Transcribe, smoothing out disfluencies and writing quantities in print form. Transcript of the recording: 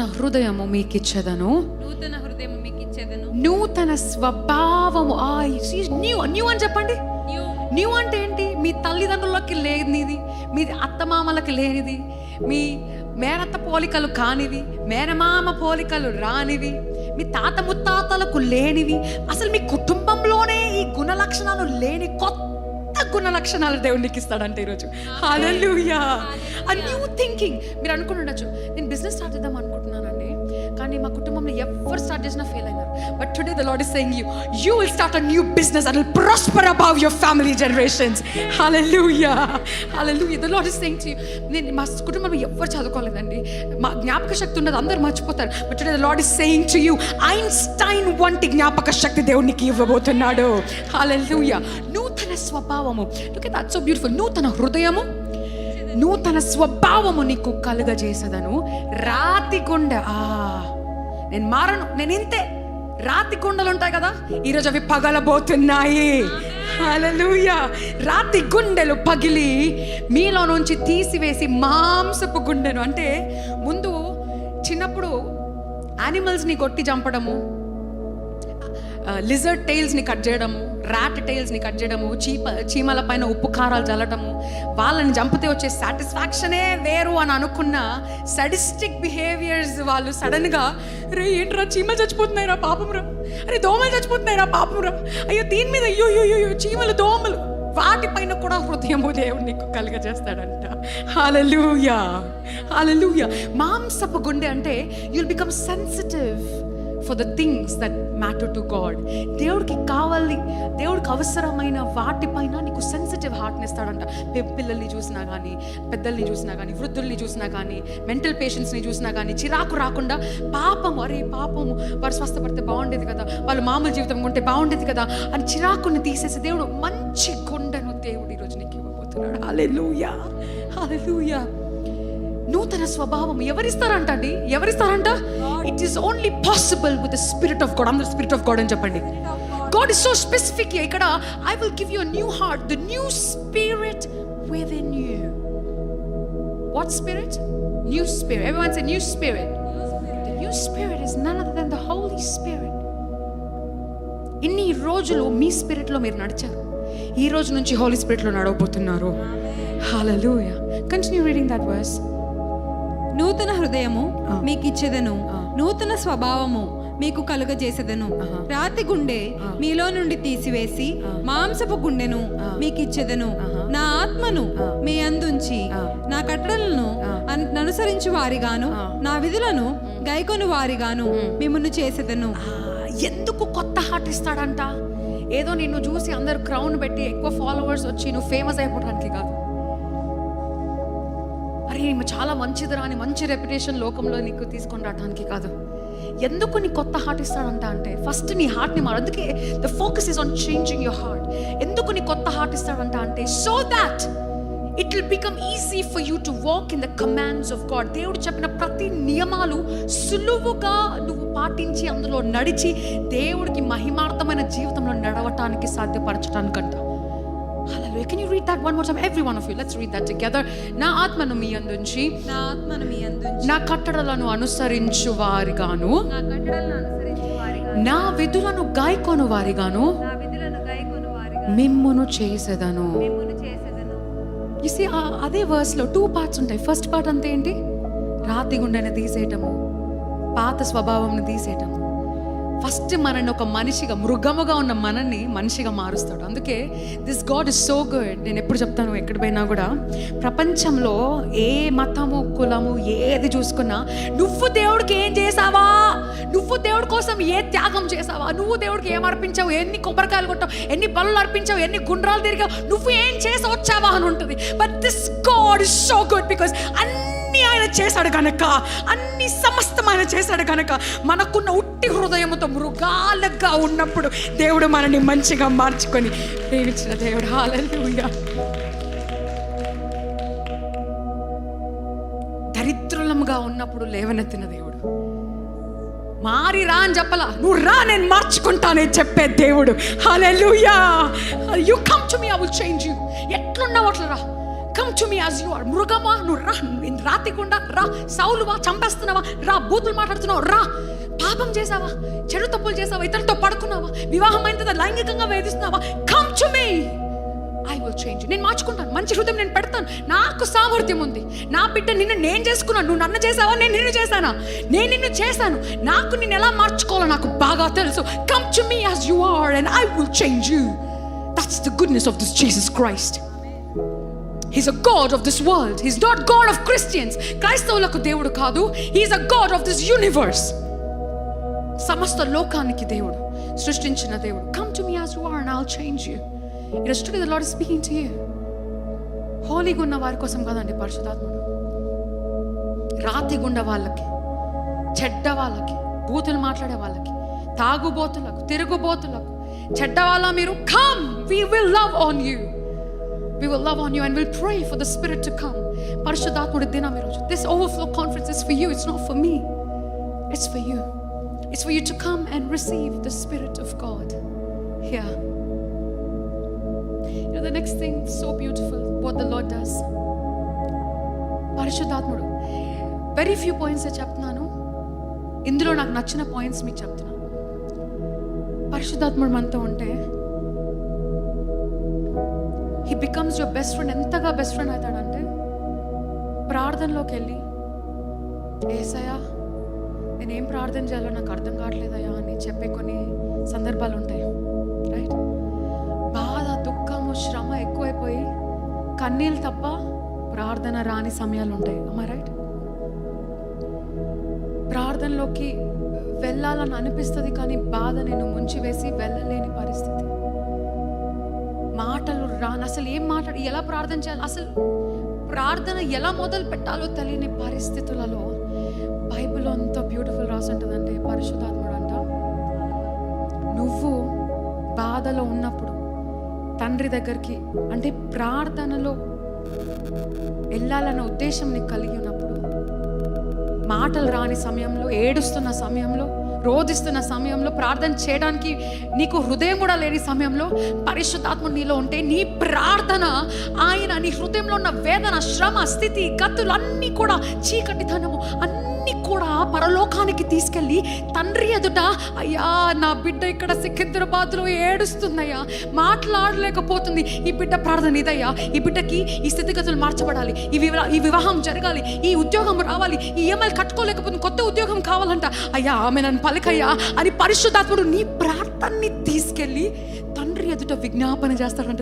నూతన హృదయము మీకు ఇచ్చేదను, నూతన హృదయము మీకు ఇచ్చేదను, నూతన స్వభావము. న్యూ అని చెప్పండి. న్యూ అంటే ఏంటి? మీ తల్లిదండ్రులకి లేనిది, మీ అత్తమామలకి లేనిది, మీ మేనత్త పోలికలు కానివి, మేనమామ పోలికలు రానివి, మీ తాత ముత్తాతలకు లేనివి, అసలు మీ కుటుంబంలోనే ఈ గుణ లక్షణాలు లేని కొత్త గుణ లక్షణాలు దేవునికి ఇస్తాడంటే ఈరోజు. హల్లెలూయా. ఆ న్యూ థింకింగ్. మీరు అనుకుంటుండొచ్చు, నేను బిజినెస్ స్టార్ట్ చేద్దాం అనుకుంటున్నానండి, కానీ మా కుటుంబంలో ఎవరు స్టార్ట్ చేసినా ఫెయిల్ అయినారు. But today the lord is saying you will start a new business that will prosper above your family generations. Hallelujah. Hallelujah. The Lord is saying to you, నేను మా కుటుంబంలో ఎవరు చదువుకోలేదండి, మా జ్ఞాపక శక్తి ఉన్నది, అందరు మర్చిపోతారు. But today the lord is saying to you, Einstein వంటి జ్ఞాపక శక్తి దేవుడు నీకు ఇవ్వబోతున్నాడు. హల్లెలూయా. నూతన స్వభావము. Look at that, so beautiful. నూతన హృదయము, నూతన స్వభావము నీకు కలుగజేసదను. రాతి గుండె, నేను మారను, నేను ఇంతే. రాతి గుండెలు ఉంటాయి కదా, ఈరోజు అవి పగలబోతున్నాయి. హల్లెలూయా. రాతి గుండెలు పగిలి మీలో నుంచి తీసివేసి మాంసపు గుండెను, అంటే ముందు చిన్నప్పుడు యానిమల్స్ని కొట్టి చంపడము, లిజర్డ్ టైల్స్ని కట్ చేయడము, ర్యాట్ టైల్స్ని కట్ చేయడము, చీమల పైన ఉప్పు కారాలు చల్లటము, వాళ్ళని చంపితే వచ్చే సాటిస్ఫాక్షనే వేరు అని అనుకున్న సడిస్టిక్ బిహేవియర్స్ వాళ్ళు సడన్గా, రే ఏంట్రా చీమలు చచ్చిపోతున్నాయిరా పాపంరా, అరే దోమలు చచ్చిపోతున్నాయిరా పాపంరా, అయ్యో దీని మీద అయ్యో చీమలు దోమలు, వాటిపైన కూడా హృదయము దేవుడు నీకు కలుగజేస్తాడంట. హల్లెలూయా. హల్లెలూయా. మాంసపు గుండె అంటే you'll become sensitive for the things that matter to God. దేవుడికి కావాలి, దేవుడికి అవసరమైన వాటిపైన నీకు సెన్సిటివ్ హార్ట్ని ఇస్తాడంట. పిల్లల్ని చూసినా కానీ, పెద్దల్ని చూసినా కానీ, వృద్ధుల్ని చూసినా కానీ, మెంటల్ పేషెంట్స్ని చూసినా కానీ చిరాకు రాకుండా, పాపము, అరే పాపము వారు స్వస్థపడితే బాగుండేది కదా, వాళ్ళు మామూలు జీవితం ఉంటే బాగుండేది కదా అని చిరాకుని తీసేసి దేవుడు మంచి గుండెను దేవుడు ఈరోజు నీకు ఇవ్వబోతున్నాడు. హల్లెలూయా. హల్లెలూయా. నూతన స్వభావం ఎవరిస్తారంట అండి? ఎవరిస్తారంట? It is only possible with the spirit of God. అందరూ స్పిరిట్ ఆఫ్ గాడ్ అని చెప్పండి. గాడ్ ఇస్ సో స్పెసిఫిక్ ఇక్కడ. I will give you a new heart, the new spirit within you. What spirit? New spirit. Everyone say new spirit. The new spirit is none other than the holy spirit. ఇన్ని రోజులు మీ స్పిరిట్లో మీరు నడిచారు, ఈ రోజు నుంచి holy స్పిరిట్లో నడవబోతున్నారు. Hallelujah. Continue reading that verse. నూతన హృదయము మీకు ఇచ్చేదను, నూతన స్వభావము మీకు కలుగజేసేదను. రాతి గుండె మీలో నుండి తీసివేసి మాంసపు గుండెను మీకు ఇచ్చేదను. నా ఆత్మను మీ అందుంచి నా కట్టడలను అనుసరించు వారిగాను, నా విధులను గైకొను వారిగాను మిమ్మును చేసేదను. ఎందుకు కొత్త హార్ట్ ఇస్తాడంట? ఏదో నిన్ను చూసి అందరు క్రౌన్ పెట్టి ఎక్కువ ఫాలోవర్స్ వచ్చి నువ్వు ఫేమస్ అయిపోవడానికి కాదు. అరే ఈమె చాలా మంచిదిరా అని మంచి రెప్యుటేషన్ లోకంలో నీకు తీసుకొని రావడానికి కాదు. ఎందుకు నీ కొత్త హార్ట్ ఇస్తాడంట అంటే ఫస్ట్ నీ హార్ట్ని మారు. అందుకే the focus is on changing your heart. ఎందుకు నీ కొత్త హార్ట్ ఇస్తాడంట అంటే so that it will become easy for you to walk in the commands of God. దేవుడు చెప్పిన ప్రతి నియమాలు సులువుగా నువ్వు పాటించి అందులో నడిచి దేవుడికి మహిమార్థమైన జీవితంలో నడవటానికి సాధ్యపరచడానికంట. Hallelujah. Can you read that one more time? Every one of you. Let's read that together. నా ఆత్మను మీ అందుంచి, నా ఆత్మను మీ అందుంచి నా కట్టడలను అనుసరించు వారిగాను, నా కట్టడలను అనుసరించు వారిగాను, నా విధులను గాయకొను వారిగాను నా విధులను గైకొను వారిగాను మిమ్మును చేసేదను. మిమ్మును చేసేదను. You see, అదే వర్స్ లో 2 parts ఉంటాయి. ఫస్ట్ పార్ట్ అంతే ఏంటి? రాతి గుండెని తీసేయటము, పాత స్వభావంని తీసేయటము. ఫస్ట్ మనని ఒక మనిషిగా, మృగముగా ఉన్న మనల్ని మనిషిగా మారుస్తాడు. అందుకే this God is so good. నేను ఎప్పుడు చెప్తాను, ఎక్కడ పోయినా కూడా, ప్రపంచంలో ఏ మతము కులము ఏది చూసుకున్నా, నువ్వు దేవుడికి ఏం చేసావా, నువ్వు దేవుడి కోసం ఏ త్యాగం చేసావా, నువ్వు దేవుడికి ఏం అర్పించావు, ఎన్ని కొబ్బరికాయలు కొట్టావు, ఎన్ని బలులు అర్పించావు, ఎన్ని గుండ్రాలు తిరిగావు, నువ్వు ఏం చేసి వచ్చావా అని ఉంటుంది. But this God is so good because అన్ని ఆయన చేశాడు కనుక, అన్ని సమస్తం ఆయన చేశాడు కనుక, మనకున్న ఉట్టి హృదయముతో మృగాలుగా ఉన్నప్పుడు దేవుడు మనని మంచిగా మార్చుకొని ప్రేమించిన దేవుడు. హల్లెలూయా. దరిద్రులముగా ఉన్నప్పుడు లేవనెత్తిన దేవుడు. మారి రా అని చెప్పలా, నువ్వు రా నేను మార్చుకుంటానే చెప్పే దేవుడు. Hallelujah. You come to me, I will change you. ఎట్లున్నావు అట్లా రా. Come to me as you are. మృగమా నువ్వు రా, రాతికుండా రా. సౌలువా చంపేస్తున్నావా రా. బూతులు మాట్లాడుతున్నావు రా. పాపం చేసావా, చెడు తప్పులు చేసావా, ఇతరులతో పడుకున్నావా, వివాహం అయిన తర్వాత లైంగికంగా వేధిస్తున్నావా, come to me, I will change. నేను మార్చుకుంటాను, మంచి హృదయం నేను పెడతాను. నాకు సామర్థ్యం ఉంది. నా బిడ్డ నిన్ను నేను చేసుకున్నాను. నువ్వు నన్ను చేసావా, నేను నిన్ను చేశానా? నేను నిన్ను చేశాను. నాకు నిన్ను ఎలా మార్చుకోవాలో నాకు బాగా తెలుసు. Come to me as you are and I will change you. That's the goodness of this Jesus Christ. He's a God of this world. He's not God of Christians. క్రైస్తవులకు దేవుడు కాదు. He's a God of this universe. సమస్త లోకానికి దేవుడు, సృష్టించిన దేవుడు. Come to me as you are and I'll change you. Today the Lord is speaking to you. హోలీగా ఉన్న వారి కోసం కాదండి పరిశుద్ధాత్ముడు. రాతిగుండ వాళ్ళకి, చెడ్డ వాళ్ళకి, బూతులు మాట్లాడే వాళ్ళకి, తాగుబోతులకు, తిరుగుబోతులకు, చెడ్డ వాళ్ళ మీరు come, we will love on you. We will love on you and we'll pray for the Spirit to come. పరిశుద్ధాత్ముడి దినం ఈరోజు. This overflow conference is for you. It's not for me. It's for you. It's for you to come and receive the Spirit of God here. You know, the next thing is so beautiful what the Lord does. పరిశుద్ధాత్ముడు very few points చెప్తున్నాను. ఇందులో నాకు నచ్చిన points మీకు చెప్తున్నాను. పరిశుద్ధాత్ముడు మనతో ఉంటే he becomes your best friend. ఎంతగా బెస్ట్ ఫ్రెండ్ అవుతాడంటే, ప్రార్థనలోకి వెళ్ళి యేసయ్యా నేనేం ప్రార్థన చేయాలో నాకు అర్థం కావట్లేదయ్యా అని చెప్పే కొన్ని సందర్భాలు ఉంటాయి, రైట్? బాధ, దుఃఖము, శ్రమ ఎక్కువైపోయి కన్నీళ్ళు తప్ప ప్రార్థన రాని సమయాలు ఉంటాయి. అమ్మా రైట్? ప్రార్థనలోకి వెళ్ళాలని అనిపిస్తుంది కానీ బాధ నేను ముంచివేసి వెళ్ళలేని పరిస్థితి. మాటలు రాను, అసలు ఏం మాట్లాడి ఎలా ప్రార్థన చేయాలి, అసలు ప్రార్థన ఎలా మొదలు పెట్టాలో తెలియని పరిస్థితులలో బైబిల్ అంత బ్యూటిఫుల్ రాసి ఉంటుందంటే, పరిశుద్ధాత్ముడు అంట నువ్వు బాధలో ఉన్నప్పుడు తండ్రి దగ్గరికి, అంటే ప్రార్థనలో వెళ్ళాలన్న ఉద్దేశం నీకు కలిగి ఉన్నప్పుడు, మాటలు రాని సమయంలో, ఏడుస్తున్న సమయంలో, రోధిస్తున్న సమయంలో, ప్రార్థన చేయడానికి నీకు హృదయం కూడా లేని సమయంలో పరిశుద్ధాత్ముడు నీలో ఉంటే నీ ప్రార్థన ఆయన నీ హృదయంలో ఉన్న వేదన, శ్రమ, స్థితి, గతులు అన్నీ కూడా, చీకటితనము అన్నీ కూడా పరలోకానికి తీసుకెళ్ళి తండ్రి ఎదుట, అయ్యా నా బిడ్డ ఇక్కడ సికింద్రాబాద్లో ఏడుస్తుందయ్యా, మాట్లాడలేకపోతుంది, ఈ బిడ్డ ప్రార్థన ఇదయ్యా, ఈ బిడ్డకి ఈ స్థితిగతులు మార్చబడాలి, ఈ వివాహం జరగాలి, ఈ ఉద్యోగం రావాలి, ఈ ఈఎంఐలు కట్టుకోలేకపోతుంది, కొత్త ఉద్యోగం కావాలంట, అయ్యా ఆమె నన్ను పలికయ్యా అని పరిశుద్ధాత్ముడు నీ ప్రార్థనని తీసుకెళ్ళి తండ్రి ఎదుట విజ్ఞాపన చేస్తాడంట.